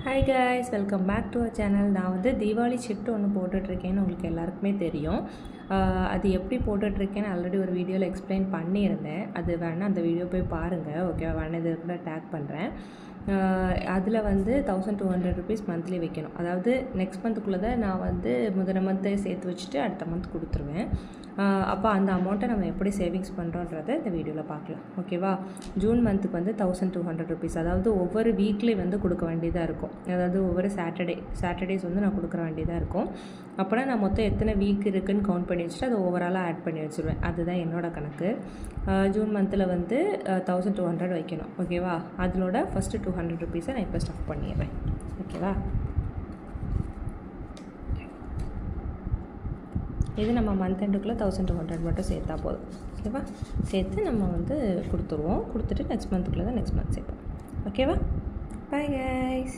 Hi guys, welcome back to our channel. நான் வந்து தீபாவளி சிட்டு ஒன்று போட்டுட்ருக்கேன்னு உங்களுக்கு எல்லாருக்குமே தெரியும். அது எப்படி போட்டுட்ருக்கேன்னு ஆல்ரெடி ஒரு வீடியோவில் எக்ஸ்பிளைன் பண்ணியிருந்தேன். அது வேணால் அந்த வீடியோ போய் பாருங்கள், ஓகேவா? வேணால் இது கூட டேக் பண்ணுறேன். அதில் வந்து 1200 ருபீஸ் மந்த்லி வைக்கணும். அதாவது நெக்ஸ்ட் மந்த்துக்குள்ளே தான் நான் வந்து முதல் மந்த்தை சேர்த்து வச்சுட்டு அடுத்த மந்த் கொடுத்துருவேன். அப்போ அந்த அமௌண்ட்டை நம்ம எப்படி சேவிங்ஸ் பண்ணுறோன்றதை இந்த வீடியோவில் பார்க்கலாம், ஓகேவா? ஜூன் மந்த்துக்கு வந்து 1200 ருபீஸ், அதாவது ஒவ்வொரு வீக்லி வந்து கொடுக்க வேண்டியதாக இருக்கும். அதாவது ஒவ்வொரு சாட்டர்டேஸ் வந்து நான் கொடுக்குற வேண்டியதாக இருக்கும். அப்போனா நான் மொத்தம் எத்தனை வீக் இருக்குதுன்னு கவுண்ட் பண்ணி வச்சுட்டு அதை ஓவராலாக ஆட் பண்ணி வச்சுருவேன். அதுதான் என்னோடய கணக்கு. ஜூன் மந்தில் வந்து 1200 வைக்கணும், ஓகேவா? அதோட ஃபஸ்ட்டு 200 ருபீஸை நான் இப்போ ஸ்டஃப் பண்ணிடுறேன், ஓகேவா? இது நம்ம மந்த் எண்டுக்குள்ளே 1200 மட்டும் சேர்த்தா போதும், ஓகேவா? சேர்த்து நம்ம வந்து கொடுத்துருவோம். கொடுத்துட்டு நெக்ஸ்ட் மந்த்துக்குள்ளே தான் நெக்ஸ்ட் மந்த் சேர்ப்போம், ஓகேவா? Bye guys.